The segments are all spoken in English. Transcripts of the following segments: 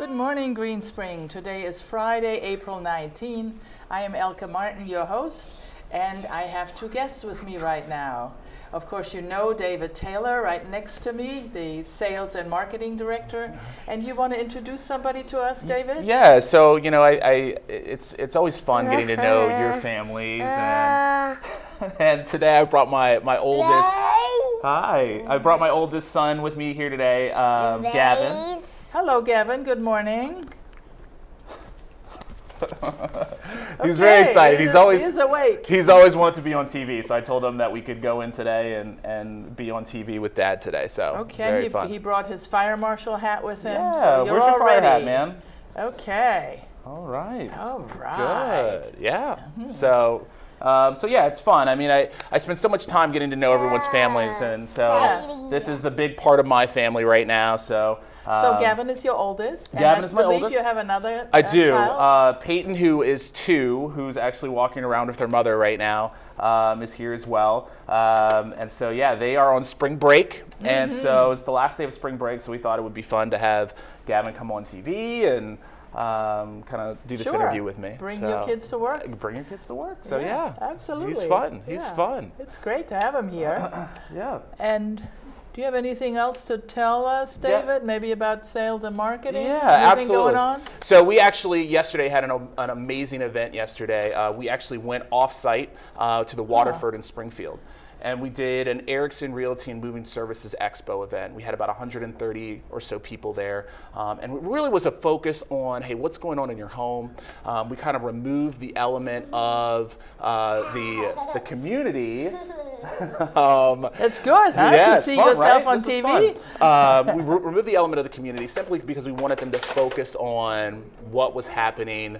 Good morning, Green Spring. Today is Friday, April 19. I am Elke Martin, your host, and I have two guests with me right now. Of course, you know David Taylor right next to me, the Sales and Marketing Director. And you want to introduce somebody to us, David? Yeah, so, you know, it's always fun getting to know your families. And today I brought my oldest. Hi. I brought my oldest son with me here today, Gavin. Hello, Gavin. Good morning. He's very excited. He's awake. He's always wanted to be on TV, so I told him that we could go in today and be on TV with Dad today. So very fun. He brought his fire marshal hat with him. Yeah, so you're where's your all fire ready. hat, man? Okay. All right. All right. Good. Yeah. So yeah, it's fun. I mean, I spend so much time getting to know everyone's families, and so this is the big part of my family right now. So Gavin is your oldest. Gavin is my oldest. I believe you have another I do. child? Peyton, who is 2, who's actually walking around with her mother right now, is here as well. And so, yeah, they are on spring break. And so it's the last day of spring break, so we thought it would be fun to have Gavin come on TV and kind of do this interview with me. Bring your kids to work. Bring your kids to work. So, yeah. Absolutely. He's fun. He's fun. It's great to have him here. Yeah. And do you have anything else to tell us, David? Yeah. Maybe about sales and marketing? Yeah, Anything absolutely. going on? So we actually yesterday had an amazing event yesterday. We actually went off-site to the Waterford in Springfield. And we did an Erickson Realty and Moving Services Expo event. We had about 130 or so people there. And it really was a focus on, hey, what's going on in your home? We kind of removed the element of the community. It's good, huh? Yeah, to see fun, yourself right? on This is TV? fun. We removed the element of the community simply because we wanted them to focus on what was happening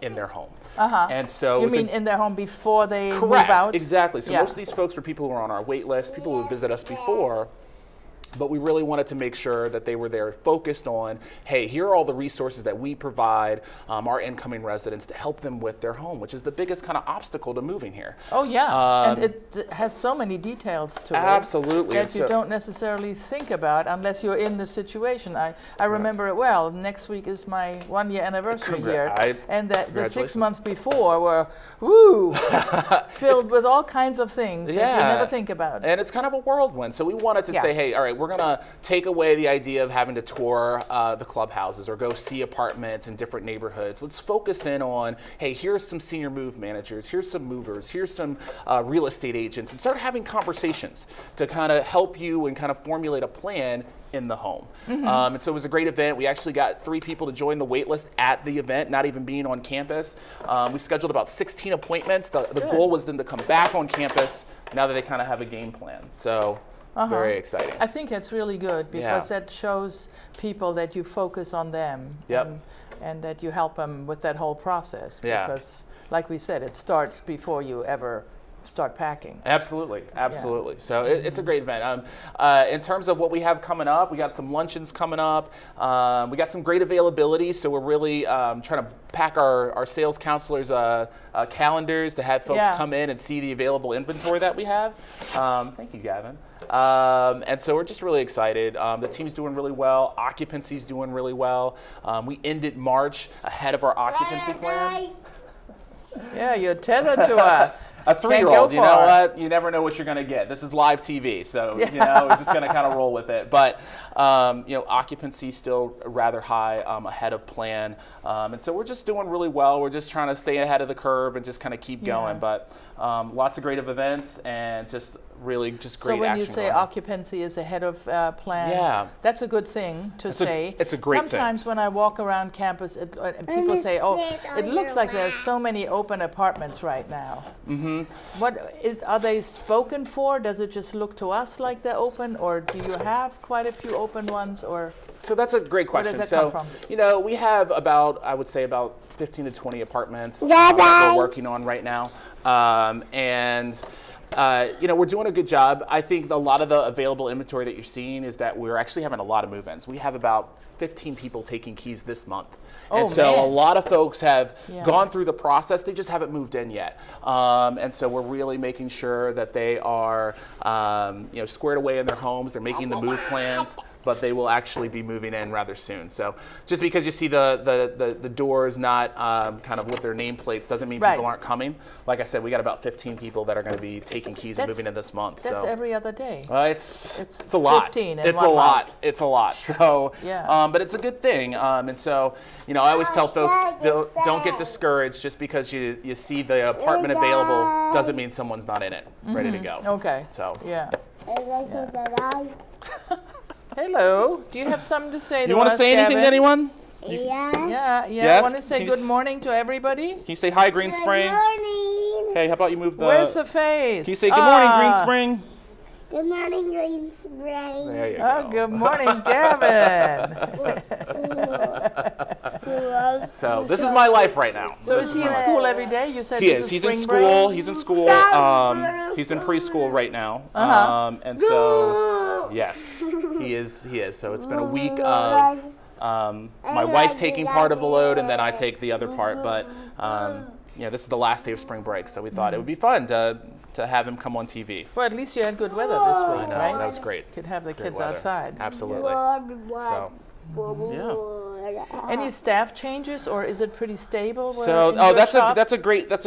in their home. And so You mean in their home before they move correct, out? exactly. So most of these folks were people who were on our wait list, people who visit us before. But we really wanted to make sure that they were there focused on, hey, here are all the resources that we provide our incoming residents to help them with their home, which is the biggest kind of obstacle to moving here. Oh, yeah. And it has so many details to it. Absolutely. That you don't necessarily think about unless you're in the situation. I remember it well. Next week is my 1-year anniversary here. And the 6 months before were, filled with all kinds of things that you never think about. And it's kind of a whirlwind. So we wanted to say, hey, all right, we're going to take away the idea of having to tour the clubhouses or go see apartments in different neighborhoods. Let's focus in on, hey, here's some senior move managers, here's some movers, here's some real estate agents, and start having conversations to kind of help you and kind of formulate a plan in the home. And so it was a great event. We actually got 3 people to join the wait list at the event, not even being on campus. We scheduled about 16 appointments. The goal was them to come back on campus now that they kind of have a game plan. So very exciting. I think that's really good because that shows people that you focus on them and that you help them with that whole process. Because, like we said, it starts before you ever start packing. Absolutely. So it's a great event. In terms of what we have coming up, we got some luncheons coming up. We got some great availability, so we're really trying to pack our sales counselors' calendars to have folks come in and see the available inventory that we have. Thank you, Gavin. And so we're just really excited. The team's doing really well. Occupancy's doing really well. We ended March ahead of our occupancy plan. Yeah, you're tethered to us. A 3-year-old, you know what? You never know what you're going to get. This is live TV, so you know we're just going to kind of roll with it. But occupancy still rather high, ahead of plan, and so we're just doing really well. We're just trying to stay ahead of the curve and just kind of keep going. But lots of great events and just really just great action. So when you say occupancy is ahead of plan, that's a good thing to say. It's a great thing. Sometimes when I walk around campus, people say, "Oh, it looks like there's so many open apartments right now." Are they spoken for? Does it just look to us like they're open, or do you have quite a few open ones? Or so that's a great question. Where does that come from? You know, we have I would say about 15 to 20 apartments that we're working on right now, and we're doing a good job. I think a lot of the available inventory that you're seeing is that we're actually having a lot of move-ins. We have about 15 people taking keys this month. Oh, and so man. a lot of folks have gone through the process. They just haven't moved in yet. And so we're really making sure that they are, squared away in their homes. They're making the move plans, but they will actually be moving in rather soon. So just because you see the doors not kind of with their nameplates doesn't mean people aren't coming. Like I said, we got about 15 people that are going to be taking keys and moving in this month. That's every other day. It's a lot. 15 in it's one a lot. month. It's a lot. So, but it's a good thing. And so, I always tell folks, don't get discouraged just because you see the apartment available doesn't mean someone's not in it, ready to go. Okay. So. Yeah. Hello. Do you have something to say to us, You want to say anything Gavin? to anyone? Yeah. Yes? Want to say good morning to everybody? Can you say hi, Green Spring? Good morning. Hey, how about you move the... Where's the face? Can you say good morning, Green Spring? Good morning, Green Spring. There you Oh, go. good morning, Gavin. So this is my life right now. So is he in school every day? You said He this is. He's spring in break? school. He's in school. He's in preschool right now. And so, yes, he is. So it's been a week of my wife taking part of the load, and then I take the other part. But this is the last day of spring break, so we thought it would be fun to have him come on TV. Well, at least you had good weather this week, I know, right? that was great. Could have the Great kids weather. outside. Absolutely. So, Any staff changes, or is it pretty stable? So, in your shop? that's a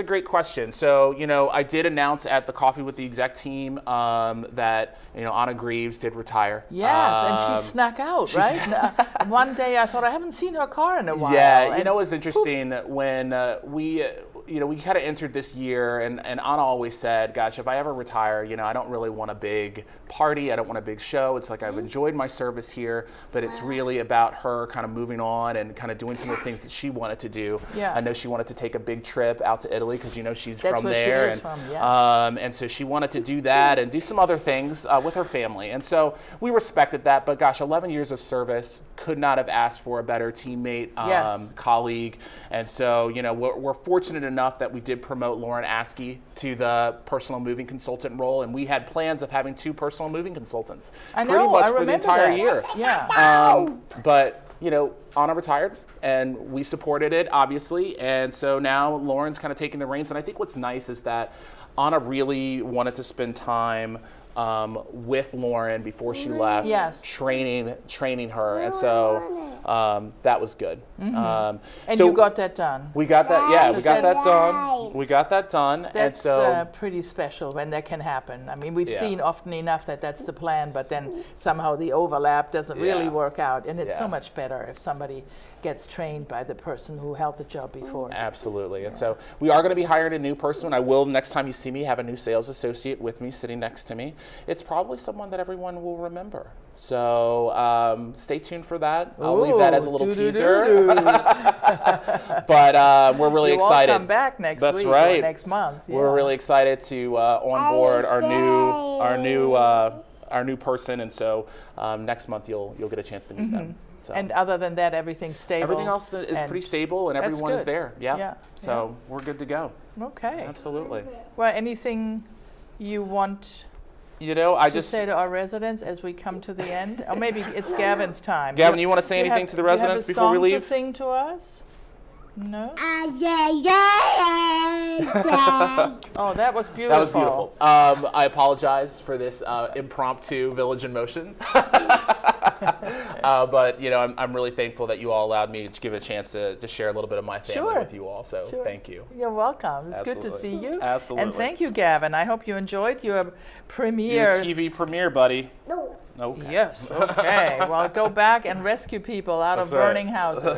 great question. So, I did announce at the Coffee with the Exec team that Anna Greaves did retire. Yes, and she snuck out, right? One day I thought I haven't seen her car in a while. Yeah, it was interesting when we kind of entered this year, and Anna always said, gosh, if I ever retire, I don't really want a big party. I don't want a big show. It's like I've enjoyed my service here, but it's really about her kind of moving on and kind of doing some of the things that she wanted to do. Yeah. I know she wanted to take a big trip out to Italy because, she's That's from where there. she is from, yes. And so she wanted to do that and do some other things with her family. And so we respected that, but gosh, 11 years of service, could not have asked for a better teammate, colleague. And so, we're fortunate enough that we did promote Lauren Askey to the personal moving consultant role, and we had plans of having 2 personal moving consultants pretty much for the entire year. Yeah. But Anna retired, and we supported it, obviously, and so now Lauren's kind of taking the reins. And I think what's nice is that Anna really wanted to spend time with Lauren before she left, training her, and so that was good. And so you got that done. We got that. We got that done. We got that done. That's and so pretty special when that can happen. I mean, we've seen often enough that that's the plan, but then somehow the overlap doesn't really work out, and it's so much better if somebody gets trained by the person who held the job before. Absolutely. And so we are going to be hiring a new person. I will, next time you see me, have a new sales associate with me sitting next to me. It's probably someone that everyone will remember. So stay tuned for that. I'll leave that as a little teaser. But we're really excited. You'll all come back next week right. or next month. Yeah. We're really excited to onboard our new person. And so next month you'll get a chance to meet them. So. And other than that, everything's stable. Everything else is pretty stable, and everyone is there. Yeah. So we're good to go. Okay. Absolutely. Well, anything you want I to just say to our residents as we come to the end? Or maybe it's Gavin's time. Gavin, you want to say anything to the residents before we leave? You have a song to sing to us? No? Oh, that was beautiful. That was beautiful. I apologize for this impromptu Village in Motion. But I'm really thankful that you all allowed me to give a chance to share a little bit of my family with you all. So thank you. You're welcome. It's good to see you. Absolutely. And thank you, Gavin. I hope you enjoyed your premiere. Your TV premiere, buddy. No. Okay. Yes. Okay. Well, go back and rescue people out of burning houses.